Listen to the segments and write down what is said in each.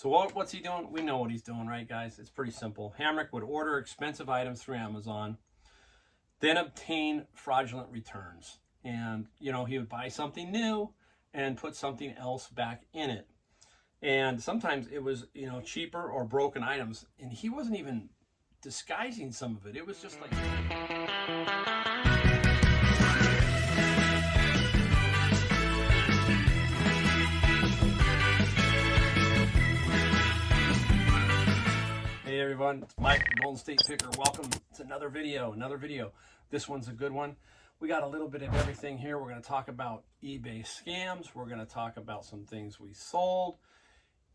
So what's he doing? We know what he's doing, right, guys? It's pretty simple. Hamrick would order expensive items through Amazon, then obtain fraudulent returns. And, you know, he would buy something new and put something else back in it. And sometimes it was, you know, cheaper or broken items. And he wasn't even disguising some of it. It was just like... Hey everyone, it's Mike from Golden State Picker. Welcome to another video. This one's a good one. We got a little bit of everything here. We're going to talk about eBay scams. We're going to talk about some things we sold.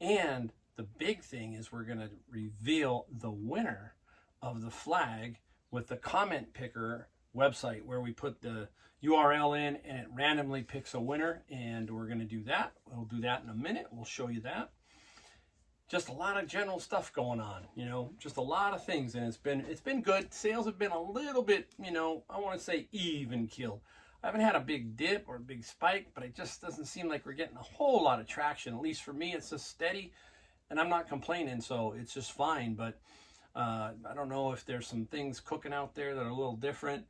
And the big thing is we're going to reveal the winner of the flag with the comment picker website, where we put the URL in and it randomly picks a winner. And we're going to do that. We'll do that in a minute. We'll show you that. Just a lot of general stuff going on, you know, just a lot of things, and it's been good. Sales have been a little bit, you know, I want to say even killed. I haven't had a big dip or a big spike, but it just doesn't seem like we're getting a whole lot of traction. At least for me, it's just steady, and I'm not complaining, so it's just fine. But I don't know if there's some things cooking out there that are a little different,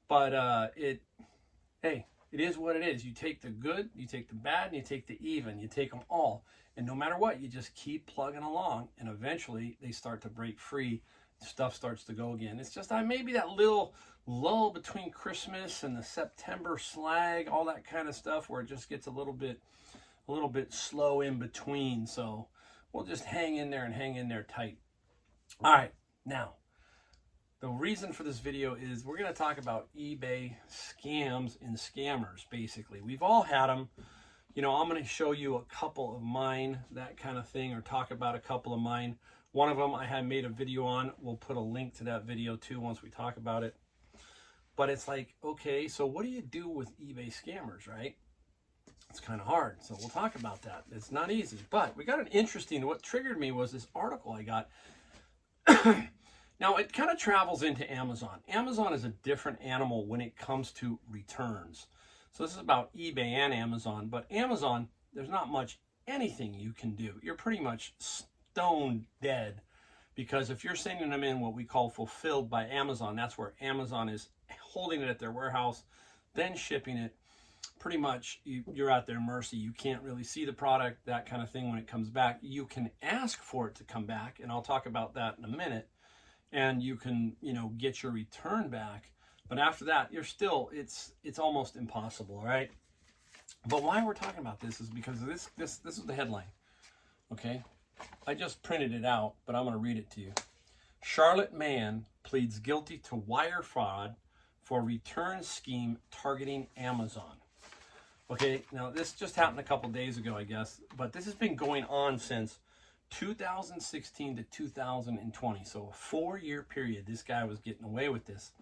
but hey, it is what it is. You take the good, you take the bad, and you take the even. You take them all. And no matter what, you just keep plugging along, and eventually they start to break free. Stuff starts to go again. It's just maybe that little lull between Christmas and the September slag, all that kind of stuff, where it just gets a little bit slow in between. So we'll just hang in there and hang in there tight. All right, now the reason for this video is we're going to talk about eBay scams and scammers. Basically, we've all had them. You know, I'm going to show you a couple of mine, that kind of thing, or talk about a couple of mine. One of them I had made a video on. We'll put a link to that video too once we talk about it. But it's like, okay, so what do you do with eBay scammers, right? It's kind of hard. So we'll talk about that. It's not easy. But we got an interesting, what triggered me was this article I got. Now, it kind of travels into Amazon. Amazon is a different animal when it comes to returns. So this is about eBay and Amazon, but Amazon, there's not much anything you can do. You're pretty much stone dead, because if you're sending them in what we call fulfilled by Amazon, that's where Amazon is holding it at their warehouse, then shipping it. Pretty much you're at their mercy. You can't really see the product, that kind of thing when it comes back. You can ask for it to come back, and I'll talk about that in a minute, and you can, you know, get your return back. But after that, you're still, it's almost impossible, right? But why we're talking about this is because this is the headline, okay? I just printed it out, but I'm going to read it to you. Charlotte man pleads guilty to wire fraud for return scheme targeting Amazon. Okay, now this just happened a couple days ago, I guess, but this has been going on since 2016 to 2020. So a 4-year period, this guy was getting away with this.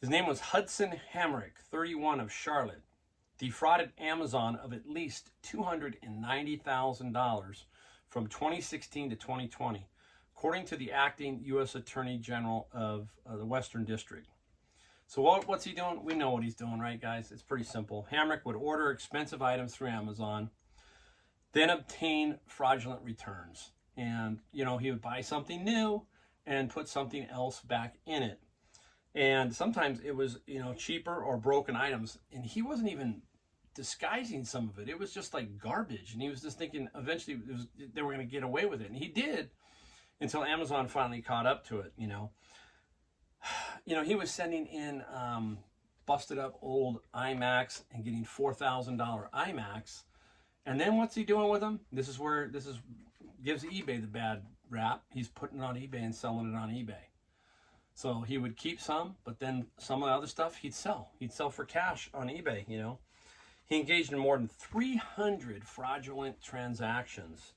His name was Hudson Hamrick, 31, of Charlotte. Defrauded Amazon of at least $290,000 from 2016 to 2020, according to the acting U.S. Attorney General of the Western District. So what's he doing? We know what he's doing, right, guys? It's pretty simple. Hamrick would order expensive items through Amazon, then obtain fraudulent returns. And, you know, he would buy something new and put something else back in it. And sometimes it was, you know, cheaper or broken items. And he wasn't even disguising some of it. It was just like garbage. And he was just thinking eventually they were going to get away with it. And he did, until Amazon finally caught up to it, you know. You know, he was sending in busted up old iMacs and getting $4,000 iMacs. And then what's he doing with them? This gives eBay the bad rap. He's putting it on eBay and selling it on eBay. So he would keep some, but then some of the other stuff he'd sell. He'd sell for cash on eBay, you know. He engaged in more than 300 fraudulent transactions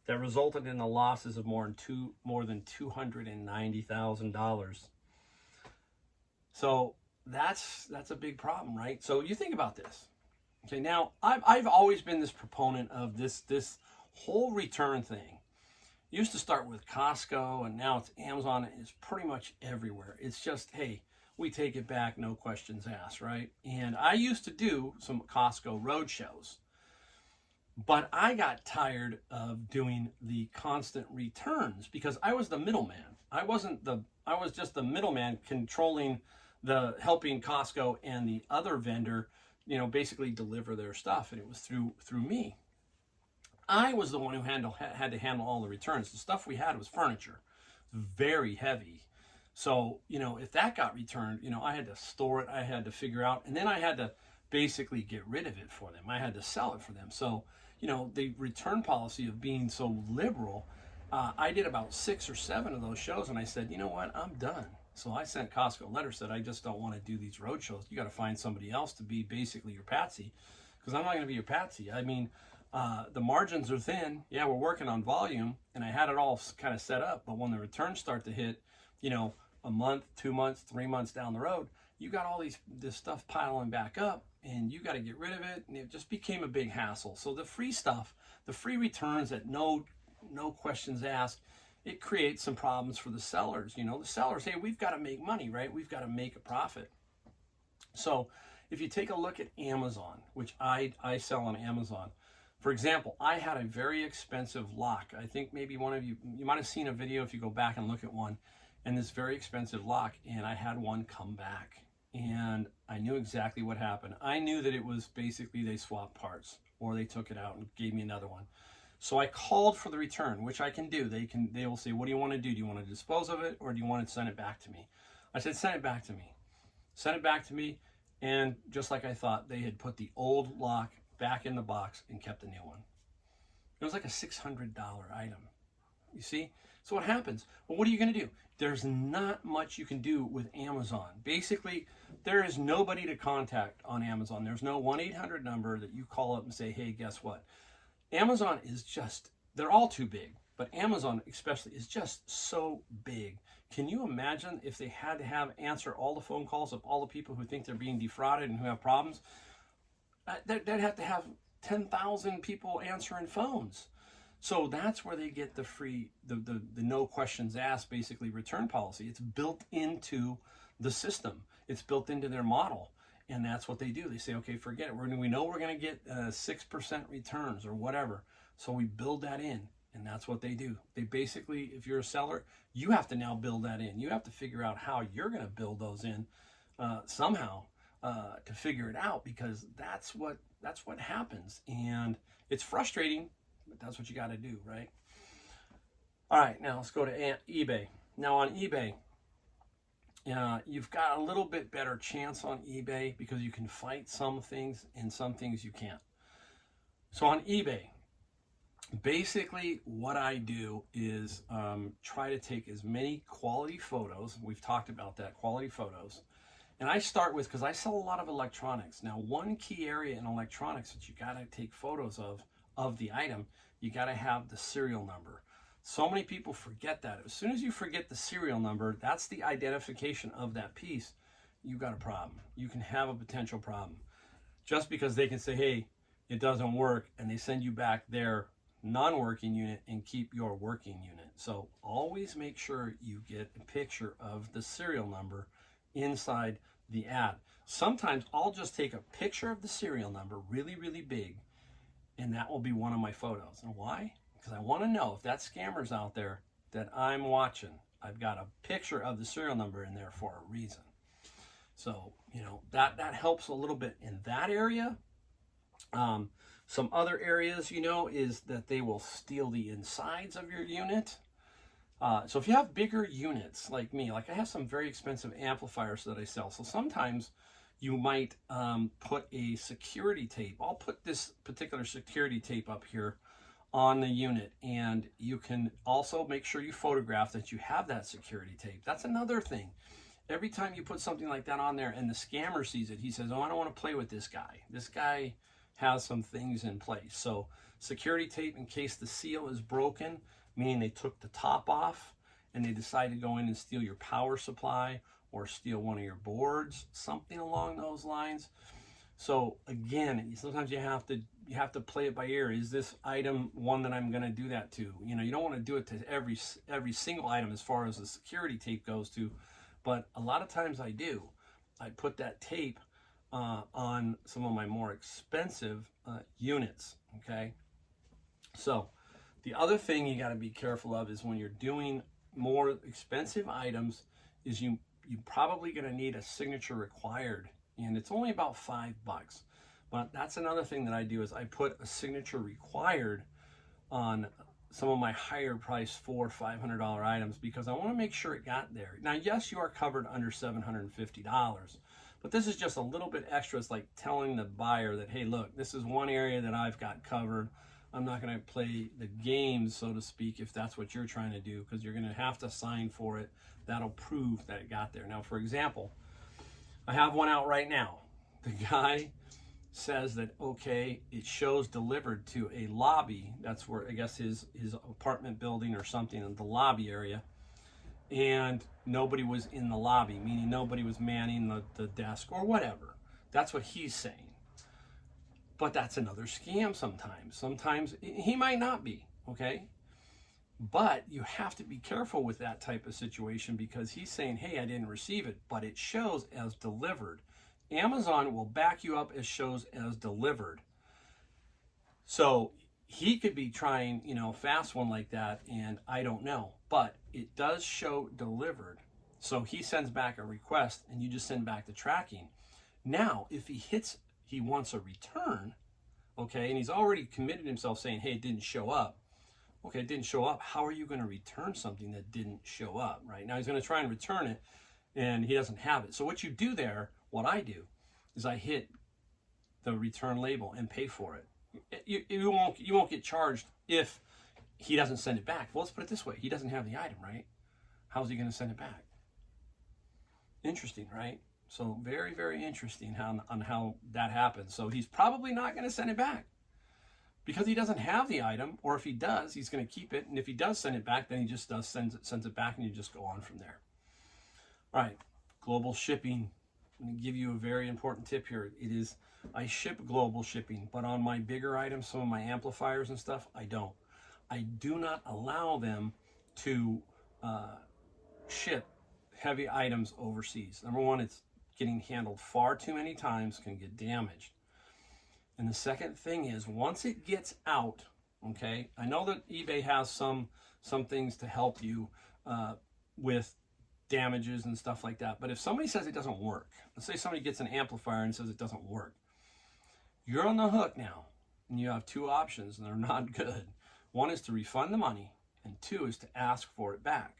that resulted in the losses of more than $290,000. So that's a big problem, right? So you think about this. Okay, now I've always been this proponent of this whole return thing. Used to start with Costco, and now it's Amazon. It's pretty much everywhere. It's just, hey, we take it back, no questions asked, right? And I used to do some Costco road shows. But I got tired of doing the constant returns because I was the middleman. I was just the middleman controlling helping Costco and the other vendor, basically deliver their stuff. And it was through me. I was the one who had to handle all the returns. The stuff we had was furniture, very heavy. So, if that got returned, I had to store it, I had to figure out, and then I had to basically get rid of it for them. I had to sell it for them. So, the return policy of being so liberal, I did about 6 or 7 of those shows, and I said, you know what, I'm done. So I sent Costco a letter, said, I just don't want to do these road shows. You got to find somebody else to be basically your patsy, because I'm not going to be your patsy. I mean, the margins are thin. Yeah, we're working on volume, and I had it all kind of set up, but when the returns start to hit, a month, 2 months, 3 months down the road, you got all this stuff piling back up, and you got to get rid of it, and it just became a big hassle. So the free stuff, the free returns at no questions asked, it creates some problems for the sellers. The sellers, hey, we've got to make money, right? We've got to make a profit. So if you take a look at Amazon, which I sell on Amazon, for example, I had a very expensive lock. I think maybe one of you might have seen a video if you go back and look at one, and this very expensive lock, and I had one come back, and I knew exactly what happened. I knew that it was basically they swapped parts, or they took it out and gave me another one. So I called for the return, which I can do. They will say, what do you want to do? Do you want to dispose of it, or do you want to send it back to me? I said, send it back to me. Send it back to me, and just like I thought, they had put the old lock back in the box and kept the new one. It was like a $600 item. You see? So what happens? Well, what are you going to do? There's not much you can do with Amazon. Basically, there is nobody to contact on Amazon. There's no 1-800 number that you call up and say, hey, guess what? Amazon is just, they're all too big, but Amazon especially is just so big. Can you imagine if they had to answer all the phone calls of all the people who think they're being defrauded and who have problems? They'd have to have 10,000 people answering phones. So that's where they get the free, the no questions asked, basically return policy. It's built into the system. It's built into their model. And that's what they do. They say, okay, forget it. We know we're going to get 6% returns or whatever. So we build that in. And that's what they do. They basically, if you're a seller, you have to now build that in. You have to figure out how you're going to build those in somehow to figure it out, because that's what happens. And it's frustrating, but that's what you got to do, right? All right, now let's go to eBay. Now on eBay, you've got a little bit better chance on eBay because you can fight some things and some things you can't. So on eBay, basically what I do is try to take as many quality photos. We've talked about that, quality photos. And I start with, because I sell a lot of electronics. Now, one key area in electronics that you got to take photos of the item, you got to have the serial number. So many people forget that. As soon as you forget the serial number, that's the identification of that piece, you got a problem. You can have a potential problem. Just because they can say, hey, it doesn't work, and they send you back their non-working unit and keep your working unit. So always make sure you get a picture of the serial number inside the ad. Sometimes I'll just take a picture of the serial number really, really big, and that will be one of my photos. And why? Because I want to know if that scammer's out there that I'm watching. I've got a picture of the serial number in there for a reason. So, that helps a little bit in that area. Some other areas, is that they will steal the insides of your unit. So if you have bigger units like me, like I have some very expensive amplifiers that I sell. So sometimes you might put a security tape. I'll put this particular security tape up here on the unit, and you can also make sure you photograph that you have that security tape. That's another thing. Every time you put something like that on there and the scammer sees it, he says, oh, I don't want to play with this guy. This guy has some things in place. So security tape in case the seal is broken, meaning they took the top off and they decided to go in and steal your power supply or steal one of your boards, something along those lines. So again, sometimes you have to play it by ear. Is this item one that I'm going to do that to? You don't want to do it to every single item as far as the security tape goes to, but a lot of times I do. I put that tape on some of my more expensive units, okay? So the other thing you got to be careful of is when you're doing more expensive items is you're probably going to need a signature required, and it's only about $5. But that's another thing that I do is I put a signature required on some of my higher price $400-500 items because I want to make sure it got there. Now, yes, you are covered under $750, but this is just a little bit extra. It's like telling the buyer that, hey, look, this is one area that I've got covered. I'm not going to play the games, so to speak, if that's what you're trying to do, because you're going to have to sign for it. That'll prove that it got there. Now, for example, I have one out right now. The guy says that, okay, it shows delivered to a lobby. That's where, I guess, his apartment building or something in the lobby area. And nobody was in the lobby, meaning nobody was manning the desk or whatever. That's what he's saying. But that's another scam sometimes. Sometimes he might not be, okay? But you have to be careful with that type of situation because he's saying, hey, I didn't receive it, but it shows as delivered. Amazon will back you up as shows as delivered. So he could be trying, fast one like that, and I don't know. But it does show delivered. So he sends back a request, and you just send back the tracking. Now, if he wants a return, okay, and he's already committed himself saying, hey, it didn't show up. Okay, it didn't show up. How are you going to return something that didn't show up, right? Now he's going to try and return it, and he doesn't have it. So what you do there, what I do, is I hit the return label and pay for it. You won't get charged if he doesn't send it back. Well, let's put it this way. He doesn't have the item, right? How's he going to send it back? Interesting, right? So very, very interesting on how that happens. So he's probably not going to send it back because he doesn't have the item, or if he does, he's going to keep it. And if he does send it back, then he just sends it back, and you just go on from there. All right, global shipping. I'm going to give you a very important tip here. I ship global shipping, but on my bigger items, some of my amplifiers and stuff, I don't. I do not allow them to ship heavy items overseas. Number one, it's getting handled far too many times, can get damaged. And the second thing is, once it gets out, okay, I know that eBay has some things to help you with damages and stuff like that. But if somebody says it doesn't work, let's say somebody gets an amplifier and says it doesn't work, you're on the hook now. And you have two options, and they're not good. One is to refund the money, and two is to ask for it back.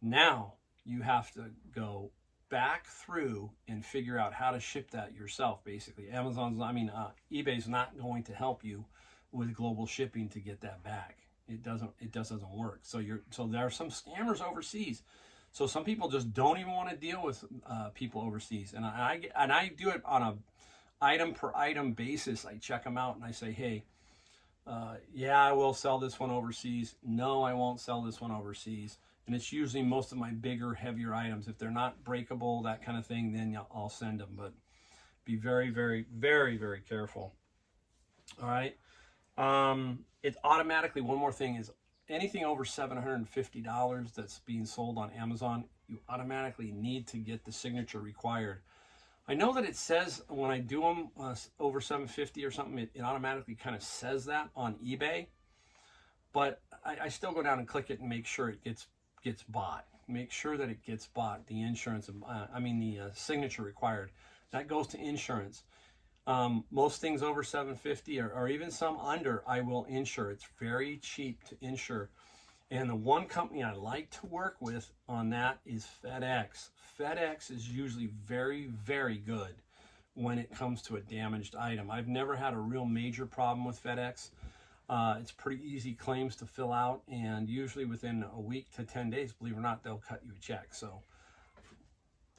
Now you have to go back through and figure out how to ship that yourself, basically. eBay's not going to help you with global shipping to get that back. It doesn't work. So there are some scammers overseas. So some people just don't even want to deal with people overseas. And I do it on a item per item basis. I check them out and I say, hey, yeah, I will sell this one overseas. No, I won't sell this one overseas. And it's usually most of my bigger, heavier items. If they're not breakable, that kind of thing, then I'll send them. But be very, very, very, very careful. All right. It automatically, one more thing is, anything over $750 that's being sold on Amazon, you automatically need to get the signature required. I know that it says when I do them over $750 or something, it automatically kind of says that on eBay, but I still go down and click it and make sure it gets bought. Make sure that it gets bought. The insurance, the signature required, that goes to insurance. Most things over $750 or even some under, I will insure. It's very cheap to insure. And the one company I like to work with on that is FedEx. FedEx is usually very, very good when it comes to a damaged item. I've never had a real major problem with FedEx. It's pretty easy claims to fill out, and usually within a week to 10 days, believe it or not, they'll cut you a check. So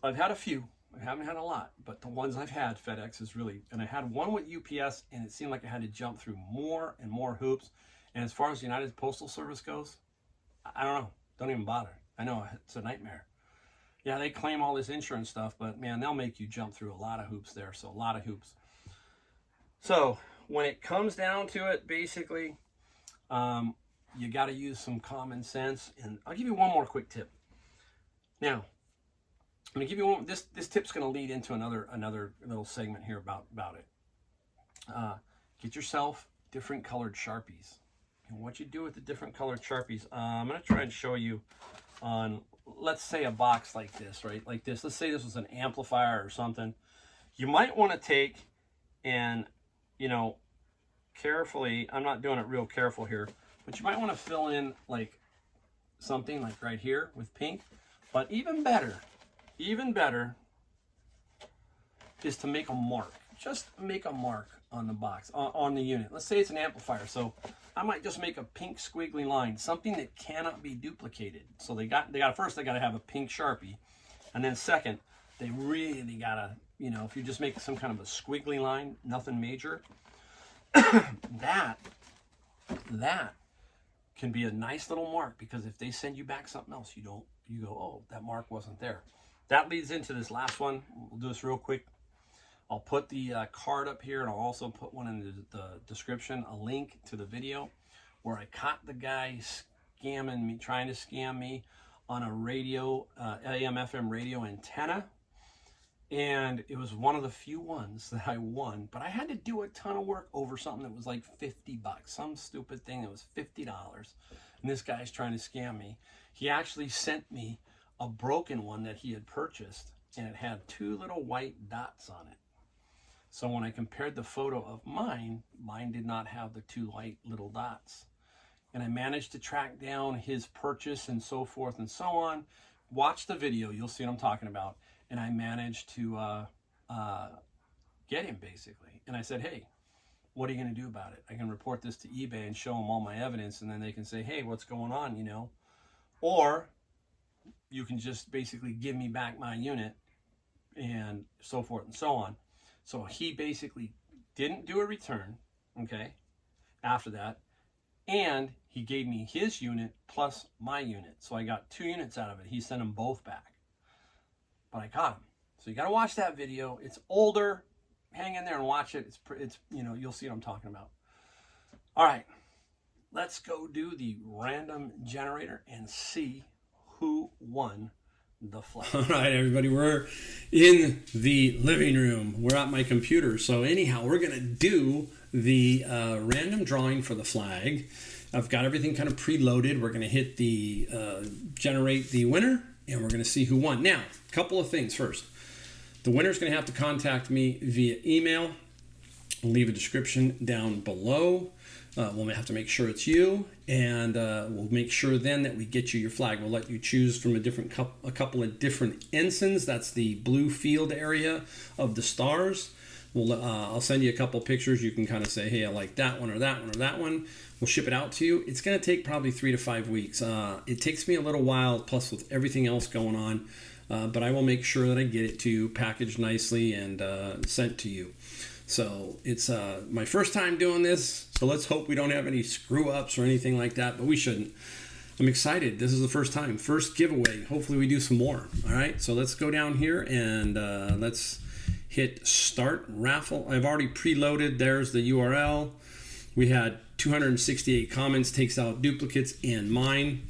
I've had a few. I haven't had a lot, but the ones I've had, FedEx is really, and I had one with UPS, and it seemed like I had to jump through more and more hoops. And as far as the United Postal Service goes, I don't know. Don't even bother. I know it's a nightmare. Yeah, they claim all this insurance stuff, but man, they'll make you jump through a lot of hoops there. So a lot of hoops. So when it comes down to it, basically, you got to use some common sense. And I'll give you one more quick tip. Now, I'm going to give you one. This tip's going to lead into another little segment here about it. Get yourself different colored Sharpies. And what you do with the different colored Sharpies, I'm going to try and show you on, let's say, a box like this, right? Like this. Let's say this was an amplifier or something. You might want to take and, you know, carefully, I'm not doing it real careful here, but you might want to fill in like something like right here with pink. But even better is to make a mark. Just make a mark on the box, on the unit. Let's say it's an amplifier, so I might just make a pink squiggly line, something that cannot be duplicated. So they got first they got to have a pink Sharpie, and then second, they really gotta, you know, if you just make some kind of a squiggly line, nothing major, that can be a nice little mark, because if they send you back something else, you go, oh, that mark wasn't there. That leads into this last one. We'll do this real quick. I'll put the card up here, and I'll also put one in the description, a link to the video where I caught the guy scamming me, trying to scam me on a radio, AM/FM radio antenna. And it was one of the few ones that I won, but I had to do a ton of work over something that was like 50 bucks, some stupid thing that was $50. And this guy's trying to scam me. He actually sent me a broken one that he had purchased, and it had 2 little white dots on it. So when I compared the photo of mine did not have the 2 white little dots. And I managed to track down his purchase and so forth and so on. Watch the video, you'll see what I'm talking about. And I managed to get him, basically. And I said, hey, what are you going to do about it? I can report this to eBay and show them all my evidence, and then they can say, hey, what's going on, you know? Or you can just basically give me back my unit and so forth and so on. So he basically didn't do a return, okay, after that. And he gave me his unit plus my unit. So I got 2 units out of it. He sent them both back. But I caught him. So you got to watch that video. It's older. Hang in there and watch it. It's you know, you'll see what I'm talking about. All right. Let's go do the random generator and see who won the flag. All right, everybody, we're in the living room. We're at my computer. So anyhow, we're going to do the random drawing for the flag. I've got everything kind of preloaded. We're going to hit the generate the winner, and we're going to see who won. Now, a couple of things first. The winner's going to have to contact me via email. I'll leave a description down below. We'll have to make sure it's you, and we'll make sure then that we get you your flag. We'll let you choose from a couple of different ensigns. That's the blue field area of the stars. I'll send you a couple pictures. You can kind of say, hey, I like that one or that one or that one. We'll ship it out to you. It's going to take probably 3 to 5 weeks. It takes me a little while, plus with everything else going on, but I will make sure that I get it to you, packaged nicely, and sent to you. So it's my first time doing this, so let's hope we don't have any screw-ups or anything like that, but we shouldn't. I'm excited. This is the first time. First giveaway. Hopefully we do some more. All right, so let's go down here and let's hit Start Raffle. I've already preloaded. There's the URL. We had 268 comments, takes out duplicates and mine.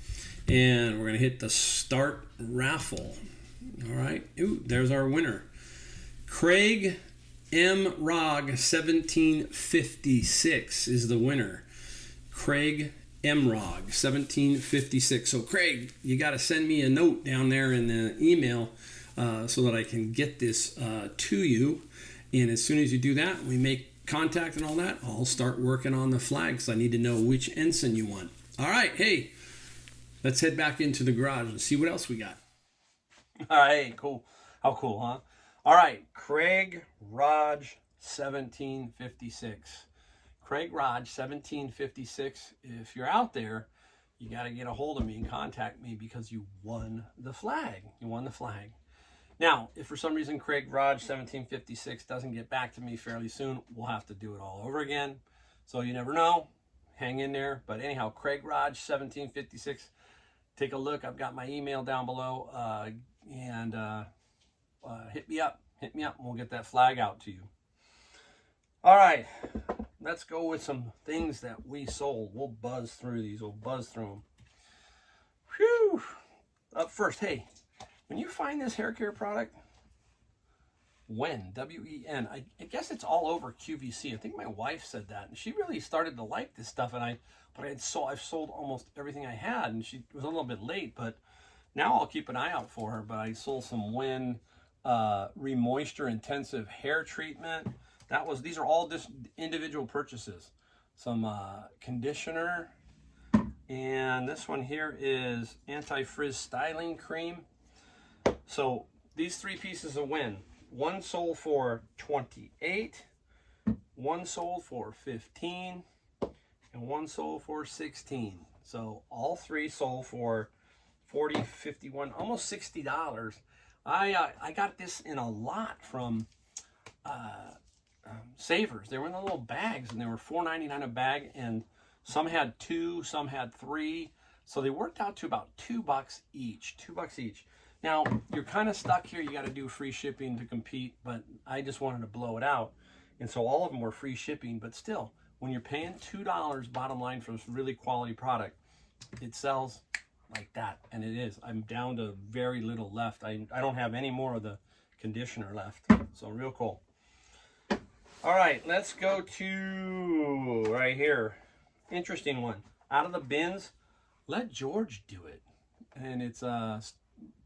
And we're going to hit the Start Raffle. All right. Ooh, there's our winner. Craig M. Rog 1756 is the winner. Craig M. Rog 1756. So Craig, you got to send me a note down there in the email so that I can get this to you. And as soon as you do that, we make contact and all that, I'll start working on the flags. I need to know which ensign you want. All right. Hey, let's head back into the garage and see what else we got. All right. Cool. How cool, huh? All right, Craig Raj 1756. Craig Raj 1756. If you're out there, you got to get a hold of me and contact me because you won the flag. You won the flag. Now, if for some reason Craig Raj 1756 doesn't get back to me fairly soon, we'll have to do it all over again. So you never know. Hang in there. But anyhow, Craig Raj 1756. Take a look. I've got my email down below. Hit me up, and we'll get that flag out to you. All right, let's go with some things that we sold. We'll buzz through these. We'll buzz through them. Whew. Up first, hey, when you find this hair care product, Wen, W-E-N. I guess it's all over QVC. I think my wife said that, and she really started to like this stuff. And I've sold almost everything I had, and she was a little bit late, but now I'll keep an eye out for her. But I sold some Wen Remoisture Intensive Hair Treatment. These are all just individual purchases. Some conditioner, and this one here is Anti-Frizz Styling Cream. So these 3 pieces of Wen. One sold for $28, one sold for $15, and one sold for $16. So all 3 sold for $40, $51, almost $60. I got this in a lot from Savers. They were in the little bags, and they were $4.99 a bag, and some had 2, some had 3. So they worked out to about $2 each. $2 each. Now, you're kind of stuck here. You got to do free shipping to compete, but I just wanted to blow it out. And so all of them were free shipping, but still, when you're paying $2 bottom line for this really quality product, it sells like that, and it is. I'm down to very little left. I don't have any more of the conditioner left, so real cool. All right, let's go to right here. Interesting one. Out of the bins, Let George Do It. And it's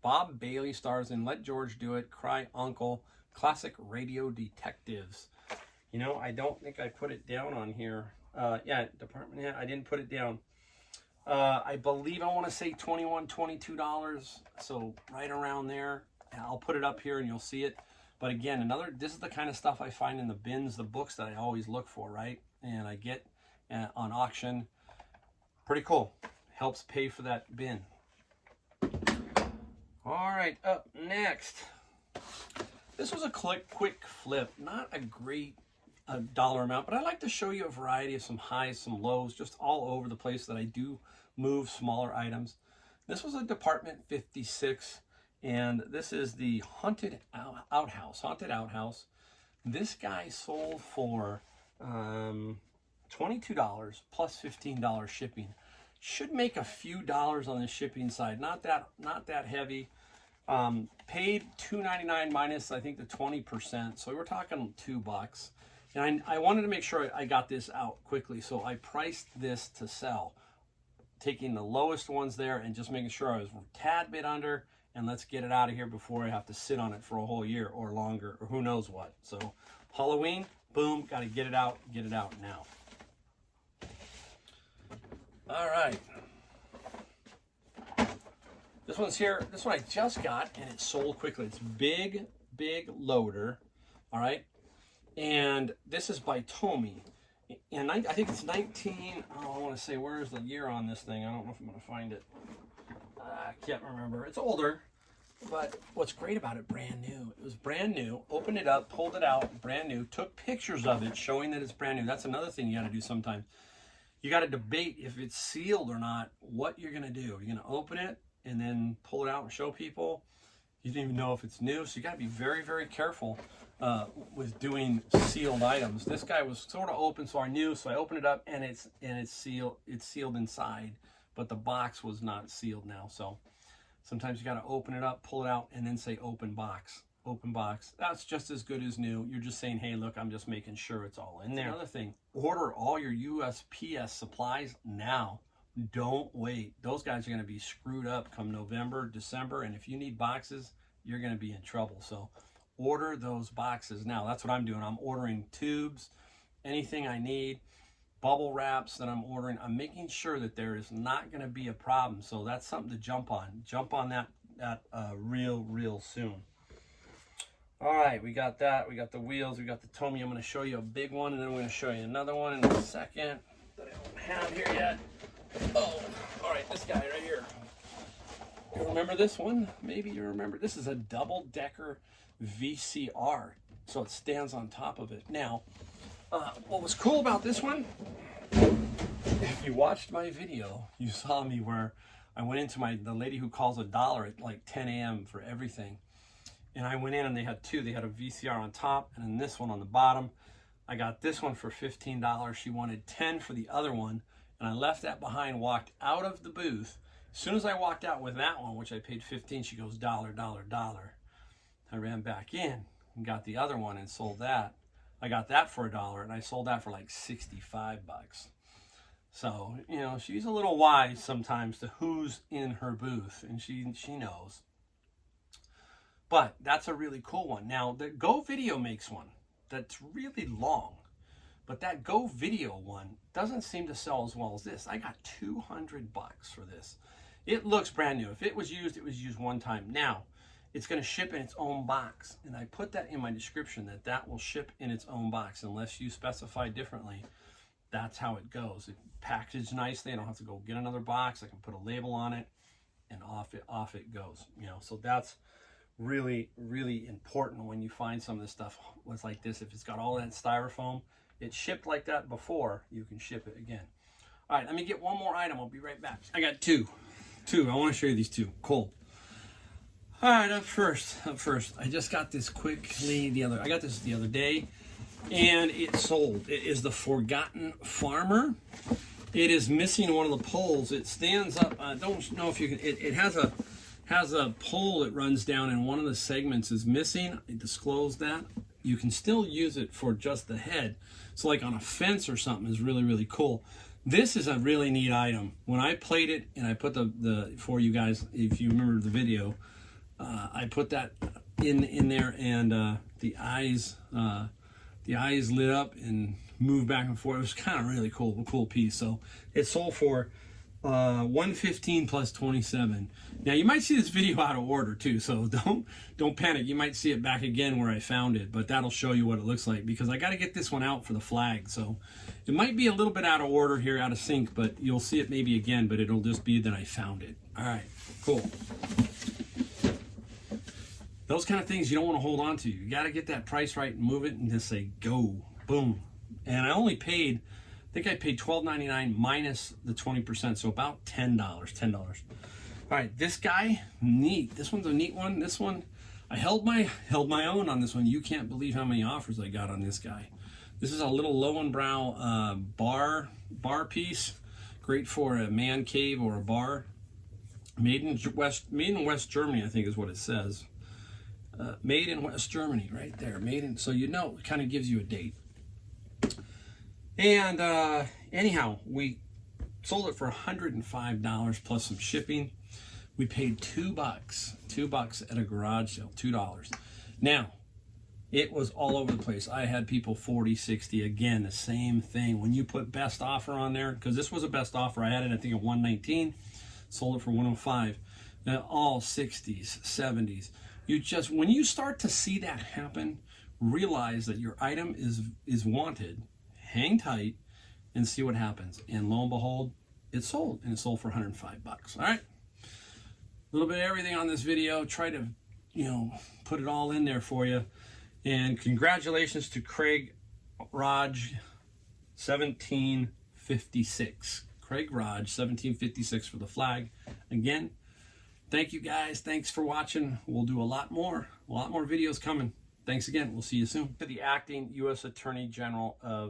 Bob Bailey stars in Let George Do It, Cry Uncle, Classic Radio Detectives. You know, I don't think I put it down on here. Yeah, department, yeah, I didn't put it down. I believe I want to say $21, $22, so right around there. I'll put it up here and you'll see it. But again, this is the kind of stuff I find in the bins, the books that I always look for, right? And I get on auction. Pretty cool. Helps pay for that bin. All right, up next. This was a quick flip. Not a great dollar amount, but I like to show you a variety of some highs, some lows, just all over the place that I do move smaller items. This was a Department 56, and this is the Haunted Outhouse. This guy sold for $22 plus $15 shipping. Should make a few dollars on the shipping side. Not that heavy. Paid $2.99 minus I think the 20%, so we're talking $2. And I wanted to make sure I got this out quickly, so I priced this to sell, taking the lowest ones there and just making sure I was a tad bit under, and let's get it out of here before I have to sit on it for a whole year or longer, or who knows what. So Halloween, boom, got to get it out now. All right. This one's here. This one I just got, and it sold quickly. It's big loader. All right. And this is by Tomy. And I think it's 19. Oh, I want to say, where's the year on this thing? I don't know if I'm going to find it. I can't remember. It's older. But what's great about it, brand new. It was brand new. Opened it up, pulled it out, brand new. Took pictures of it, showing that it's brand new. That's another thing you got to do sometimes. You got to debate if it's sealed or not, what you're going to do. You're going to open it and then pull it out and show people. You don't even know if it's new, so you got to be very, very careful with doing sealed items. This guy was sort of open, so I knew. So I opened it up, and it's sealed. It's sealed inside, but the box was not sealed now. So sometimes you got to open it up, pull it out, and then say open box. Open box. That's just as good as new. You're just saying, hey, look, I'm just making sure it's all in there. Another thing, order all your USPS supplies now. Don't wait. Those guys are going to be screwed up come November, December, and if you need boxes, you're going to be in trouble. So order those boxes now. That's what I'm doing. I'm ordering tubes, anything I need, bubble wraps that I'm ordering. I'm making sure that there is not going to be a problem. So that's something to jump on. Jump on that real soon. All right, we got that. We got the wheels. We got the Tomy. I'm going to show you a big one, and then I'm going to show you another one in a second that I don't have here yet. Oh, all right, this guy right here. You remember this one? Maybe you remember. This is a double Decker VRR, so it stands on top of it. Now, what was cool about this one, if you watched my video, you saw me where I went into the lady who calls $1 at like 10 a.m. for everything. And I went in and they had two. They had a VCR on top and then this one on the bottom. I got this one for $15. She wanted $10 for the other one. And I left that behind, walked out of the booth. As soon as I walked out with that one, which I paid $15, she goes, $1. I ran back in, and got the other one and sold that. I got that for $1 and I sold that for like 65 bucks. So, you know, she's a little wise sometimes to who's in her booth, and she knows. But that's a really cool one. Now, the Go Video makes one that's really long, but that Go Video one doesn't seem to sell as well as this. I got 200 bucks for this. It looks brand new. If it was used one time. Now, it's going to ship in its own box, and I put that in my description that will ship in its own box unless you specify differently. That's how it goes. It packaged nicely. I don't have to go get another box. I can put a label on it, and off it goes. You know, so that's really, really important when you find some of this stuff was like this. If it's got all that styrofoam, it's shipped like that before, you can ship it again. All right, let me get one more item. I'll be right back. I got two. I want to show you these two. Cool. All right, up first, I just got this quickly I got this the other day, and it sold. It is the Forgotten Farmer. It is missing one of the poles. It stands up. I don't know if you can. It has a pole that runs down, and one of the segments is missing. I disclosed that. You can still use it for just the head. So like on a fence or something is really, really cool. This is a really neat item. When I played it, and I put the for you guys, if you remember the video, I put that in there, and the eyes lit up and moved back and forth. It was kind of really cool piece. So it sold for $115 plus 27. Now you might see this video out of order too, so don't panic. You might see it back again where I found it, but that'll show you what it looks like, because I got to get this one out for the flag. So it might be a little bit out of order here, out of sync, but you'll see it maybe again, but it'll just be that I found it. All right, cool. Those kind of things you don't want to hold on to. You got to get that price right and move it and just say go, boom. And I only paid, I think I paid $12.99 minus the 20%, so about $10. All right, this guy, neat. This one's a neat one. This one, I held my own on this one. You can't believe how many offers I got on this guy. This is a little Lowenbrow bar piece, great for a man cave or a bar. Made in West Germany, I think is what it says. Made in West Germany, right there. So you know, it kind of gives you a date. And anyhow, we sold it for $105 plus some shipping. We paid $2 at a garage sale, $2. Now, it was all over the place. I had people 40, 60. Again, the same thing. When you put best offer on there, because this was a best offer, I had it, I think, at $119. Sold it for $105. All 60s, 70s. When you start to see that happen, realize that your item is wanted. Hang tight and see what happens. And lo and behold, it sold, and it sold for 105 bucks. All right. A little bit of everything on this video. Try to, put it all in there for you. And congratulations to Craig Raj 1756. Craig Raj 1756 for the flag. Again, thank you guys. Thanks for watching. We'll do a lot more videos coming. Thanks again. We'll see you soon. To the acting U.S. Attorney General of